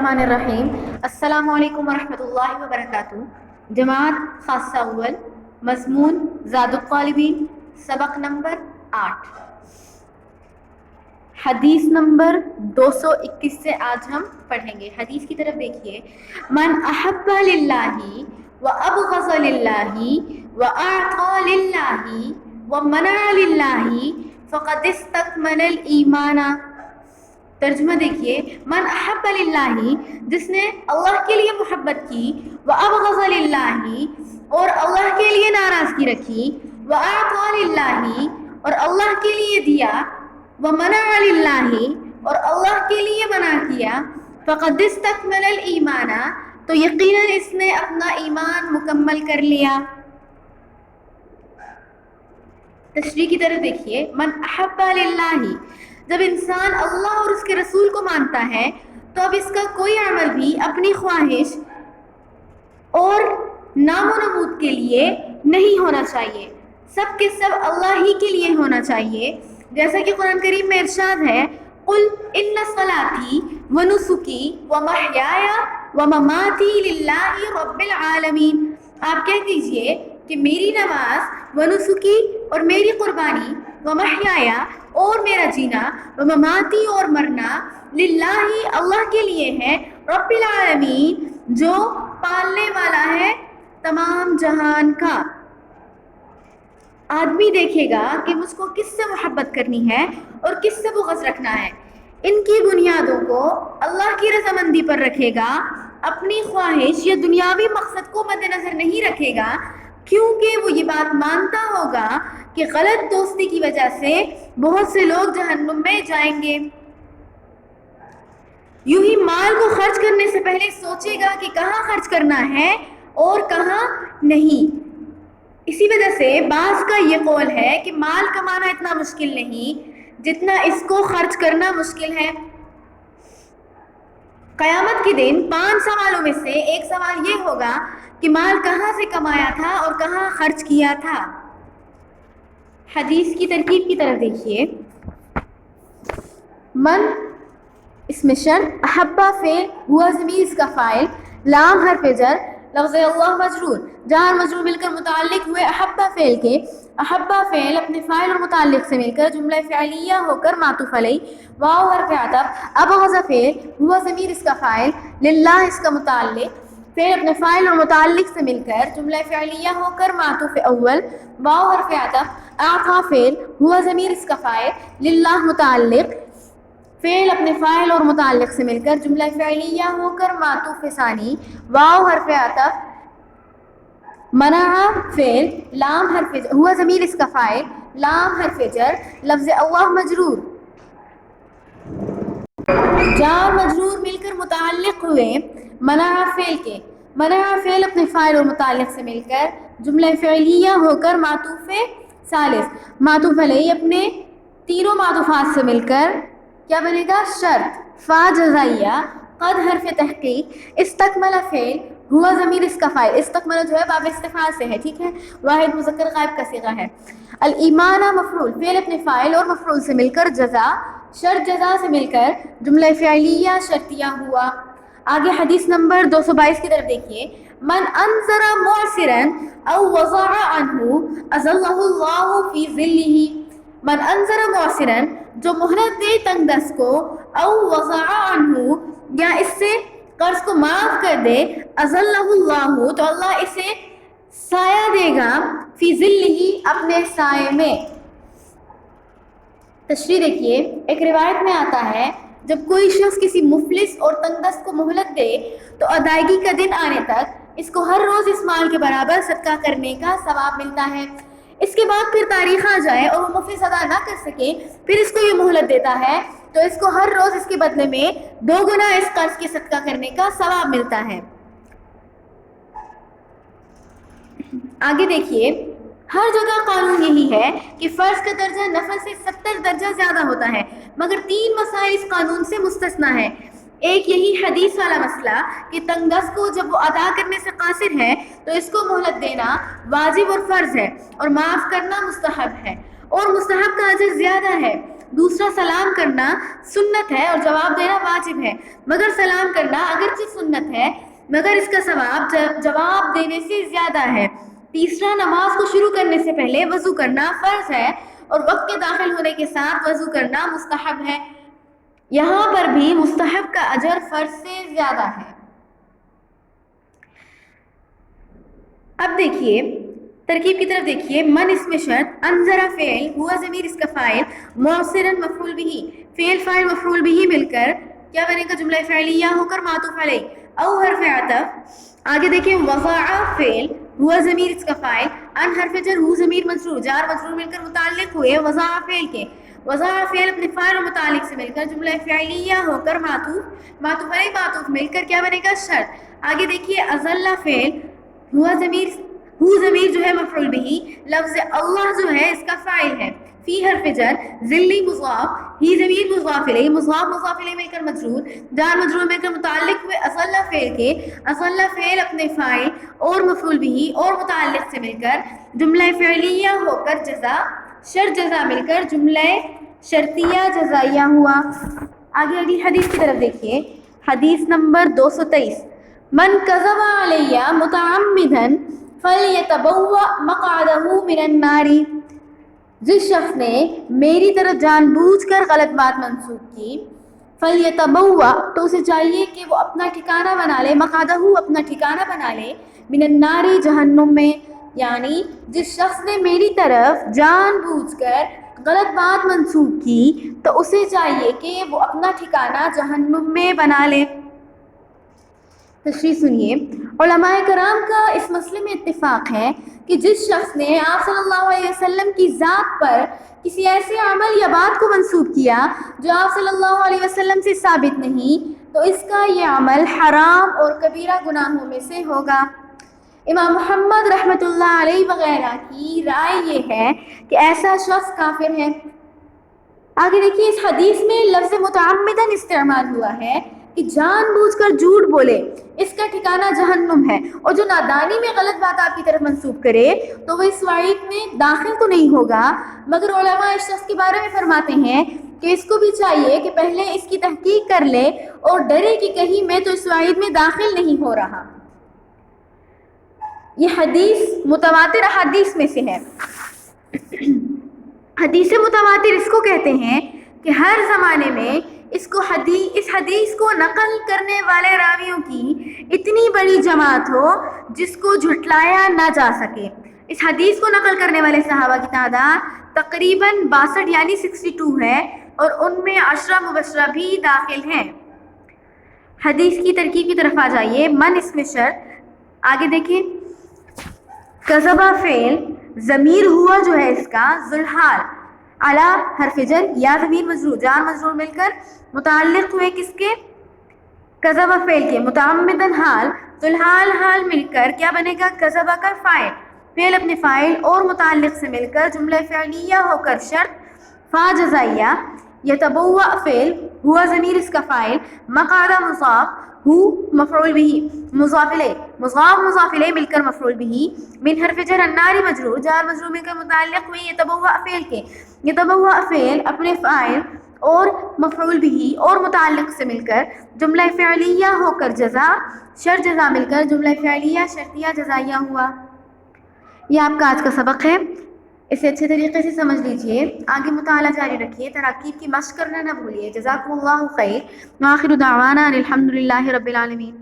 الرحمن الرحیم. السلام علیکم ورحمۃ اللہ وبرکاتہ. جماعت خاصہ اول، مضمون زاد الطالبین، سبق نمبر 8، حدیث نمبر 221 سے آج ہم پڑھیں گے. حدیث کی طرف دیکھیے. من احب للہ وابغض للہ واعطى للہ ومنع للہ فقد استکمل الایمان. ترجمہ دیکھیے. من احب للہ، جس نے اللہ کے لیے محبت کی، وابغض للہ، اور اللہ کے لیے ناراضگی رکھی، واعطى للہ، اور اللہ کے لیے دیا، ومنع للہ، اور اللہ کے لیے منع کیا، فقد استکمل الایمان، تو یقیناً اس نے اپنا ایمان مکمل کر لیا. تشریح کی طرف دیکھیے. من احب للہ، جب انسان اللہ اور اس کے رسول کو مانتا ہے تو اب اس کا کوئی عمل بھی اپنی خواہش اور نام و نمود کے لیے نہیں ہونا چاہیے، سب کے سب اللہ ہی کے لیے ہونا چاہیے. جیسا کہ قرآن کریم میں ارشاد ہے، قل ان صلاتی ونسکی ومحیای ومماتی للہ رب العالمین. آپ کہہ دیجئے کہ میری نماز، ونسکی اور میری قربانی، ومحیای اور میرا جینا، ومماتی اور مرنا، للہ اللہ کے لیے ہے، رب العالمین جو پالنے والا ہے تمام جہان کا. آدمی دیکھے گا کہ مجھ کو کس سے محبت کرنی ہے اور کس سے بغض رکھنا ہے. ان کی بنیادوں کو اللہ کی رضامندی پر رکھے گا، اپنی خواہش یا دنیاوی مقصد کو مد نظر نہیں رکھے گا، کیونکہ وہ یہ بات مانتا ہوگا کہ غلط دوستی کی وجہ سے بہت سے لوگ جہنم میں جائیں گے. یوں ہی مال کو خرچ کرنے سے پہلے سوچے گا کہ کہاں خرچ کرنا ہے اور کہاں نہیں. اسی وجہ سے بعض کا یہ قول ہے کہ مال کمانا اتنا مشکل نہیں جتنا اس کو خرچ کرنا مشکل ہے. قیامت کے دن 5 سوالوں میں سے ایک سوال یہ ہوگا کہ مال کہاں سے کمایا تھا اور کہاں خرچ کیا تھا. حدیث کی ترکیب کی طرف دیکھیے. من اس میں شرط، احبا فعل، ہوا ضمیر اس کا فاعل، لام حرف جر، لفظ اللہ مجرور، جار مجرور مل کر متعلق ہوئے احبا فعل کے. احبا فعل اپنے فاعل اور متعلق سے مل کر جملہ فعلیہ ہو کر معطوف علیہ، واو حرف عطف. ابغض فعل، ہوا ضمیر اس کا فاعل، للہ اس کا متعلق، فعل اپنے فاعل اور متعلق سے مل کر جملہ فعلیہ ہو کر معطوف اول، واو حرف عطف. اعطى فعل، ہوا ضمیر اس کا فاعل، للہ متعلق، فعل اپنے فاعل اور متعلق سے مل کر جملہ فعلیہ ہو کر معطوف ثانی، واو حرف عطف. منع فعل، لام حرف جر، ہوا ضمیر اس کا فاعل، لام حرف جر، لفظ اللہ مجرور، جار مجرور مل کر متعلق ہوئے منع فعل کے. منع فعل اپنے فاعل اور متعلق سے مل کر جملہ فعلیہ ہو کر معطوف ثالث، معطوف علیہ اپنے تینوں معطوفات سے مل کر کیا بنے گا؟ شرط. فا جزائیہ، قد حرف تحقیق، استکمل فعل، ہوا ضمیر اس کا فاعل، استکمل جو ہے باب استفعال سے ہے، ٹھیک ہے، واحد مذکر غائب کا صیغہ ہے. الایمان مفعول، فعل اپنے فاعل اور مفعول سے مل کر جزا، شرط جزا سے مل کر جملہ فعلیہ شرطیہ ہوا. آگے حدیث نمبر 222 کی طرف دیکھیے. من انذر معسرا او وضع عنہ اظلہ اللہ فی ظلہ. من انذر معسرا، جو مہلت دے تنگ دست کو، او وضع عنہ، یا اس سے قرض کو معاف کر دے، اظلہ اللہ، تو اللہ اسے سایہ دے گا، فی ظلہ، اپنے سائے میں. تشریح دیکھیے. ایک روایت میں آتا ہے جب کوئی شخص کسی مفلس اور تنگ دست کو مہلت دے تو ادائیگی کا دن آنے تک اس کو ہر روز اس مال کے برابر صدقہ کرنے کا ثواب ملتا ہے. اس کے بعد پھر تاریخ آ جائے اور وہ مفلس ادا نہ کر سکے، پھر اس کو یہ مہلت دیتا ہے تو اس کو ہر روز اس کے بدلے میں 2 گنا اس قرض کے صدقہ کرنے کا ثواب ملتا ہے. آگے دیکھیے. ہر جگہ قانون یہی ہے کہ فرض کا درجہ نفل سے 70 درجہ زیادہ ہوتا ہے، مگر 3 مسائل اس قانون سے مستثنیٰ ہے. ایک یہی حدیث والا مسئلہ کہ تنگ دست کو جب وہ ادا کرنے سے قاصر ہے تو اس کو مہلت دینا واجب اور فرض ہے، اور معاف کرنا مستحب ہے، اور مستحب کا اجر زیادہ ہے. دوسرا، سلام کرنا سنت ہے اور جواب دینا واجب ہے، مگر سلام کرنا اگر سنت ہے مگر اس کا ثواب جواب دینے سے زیادہ ہے۔ تیسرا، نماز کو شروع کرنے سے پہلے وضو کرنا فرض ہے اور وقت کے داخل ہونے کے ساتھ وضو کرنا مستحب ہے۔ یہاں پر بھی مستحب کا اجر فرض سے زیادہ ہے۔ اب دیکھیے ترکیب کی طرف دیکھیے، من اس میں شرط، انذر فعل، ہوا ضمیر اس کا فاعل، معصرن مفعول بھی، فعل فاعل مفعول بھی مل کر کیا بنے گا؟ جملہ فعلیہ ہو کر معطوف علیہ، او حرف عطف۔ آگے دیکھیں، وضع فعل، ہوا ضمیر اس کا فاعل، ان حرف جر، ہو ضمیر مجرور، جار مجرور مل کر متعلق ہوئے وضع فعل کے، وضع فعل اپنے فاعل و متعلق سے مل کر جملہ فعلیہ ہو کر معطوف، معطوف علیہ معطوف مل کر کیا بنے گا؟ شرط۔ آگے دیکھیے، اذل فعل، ہوا ضمیر، ہو ضمیر جو ہے مفعول بھی، لفظ اللہ جو ہے اس کا فاعل ہے، فی حرف جر، ذلی مضاف، ہی ضمیر مضاف الیہ، مضاف الیہ مل کر مجرور، جار مجرور مل کر متعلق ہوئے اصل فعل کے، اصل فعل اپنے فاعل اور مفعول بھی اور متعلق سے مل کر جملہ فعلیہ ہو کر جزا، شرط جزا مل کر جملہ شرطیہ جزائیہ ہوا۔ آگے اگلی حدیث کی طرف دیکھیے، حدیث نمبر 223، من کذب علیہ متعمدا فلیتبوأ مقعدہ من النار، جس شخص نے میری طرف جان بوجھ کر غلط بات منسوخ کی، فلیتبوأ تو اسے چاہیے کہ وہ اپنا ٹھکانہ بنا لے، مقعدہ اپنا ٹھکانہ بنا لے، من النار جہنم میں، یعنی جس شخص نے میری طرف جان بوجھ کر غلط بات منسوخ کی تو اسے چاہیے کہ وہ اپنا ٹھکانہ جہنم میں بنا لے۔ تشریح سنیے، علماء کرام کا اس مسئلے میں اتفاق ہے کہ جس شخص نے آپ صلی اللہ علیہ وسلم کی ذات پر کسی ایسے عمل یا بات کو منسوب کیا جو آپ صلی اللہ علیہ وسلم سے ثابت نہیں، تو اس کا یہ عمل حرام اور کبیرہ گناہوں میں سے ہوگا۔ امام محمد رحمۃ اللہ علیہ وغیرہ کی رائے یہ ہے کہ ایسا شخص کافر ہے۔ آگے دیکھیے، اس حدیث میں لفظ متعمدن استعمال ہوا ہے کہ جان بوجھ کر جھوٹ بولے، اس کا ٹھکانہ جہنم ہے، اور جو نادانی میں غلط بات آپ کی طرف منسوب کرے تو وہ اس وعید میں داخل تو نہیں ہوگا، مگر علماء اس شخص کے بارے میں فرماتے ہیں کہ اس کو بھی چاہیے کہ پہلے اس کی تحقیق کر لے اور ڈرے کہ کہیں میں تو اس وعید میں داخل نہیں ہو رہا۔ یہ حدیث متواتر احادیث میں سے ہے۔ حدیث متواتر اس کو کہتے ہیں کہ ہر زمانے میں اس حدیث کو نقل کرنے والے راویوں کی اتنی بڑی جماعت ہو جس کو جھٹلایا نہ جا سکے۔ اس حدیث کو نقل کرنے والے صحابہ کی تعداد تقریباً 62 یعنی 62 ہے، اور ان میں 10 مبشرہ بھی داخل ہیں۔ حدیث کی ترکیب کی طرف آ جائیے، من اس میں شرط، آگے دیکھیں، کذبہ فعل، ضمیر ہوا جو ہے اس کا ذوالحال، علی حرف جر، یا ضمیر مجرور، جار مجرور مل کر متعلق ہوئے کس کے؟ کذبہ فعل کے، متعمدن حال، ذوالحال حال مل کر کیا بنے گا؟ کذبہ کا فاعل، فعل اپنے فاعل اور متعلق سے مل کر جملہ فعلیہ ہو کر شرط، فا جزائیہ، یتبوأ فعل، ہوا ضمیر اس کا فاعل، مقعدہ مضاف، ہو مفعول بھی، مضاف الیہ مل کر مفعول بھی، من حرف جر، النار مجرور، جار مجرور مل کر متعلق ہوئی یتبوأ فعل کے، یتبوأ فعل اپنے فاعل اور مفعول بھی اور متعلق سے مل کر جملہ فعلیہ ہو کر جزا، شرط جزا مل کر جملہ فعلیہ شرطیہ جزائیہ ہوا۔ یہ آپ کا آج کا سبق ہے، اسے اچھے طریقے سے سمجھ لیجئے، آگے مطالعہ جاری رکھیے، تراکیب کی مشق کرنا نہ بھولیے۔ جزاکم اللہ خیر، وآخر دعوانا الحمد للہ رب العالمین۔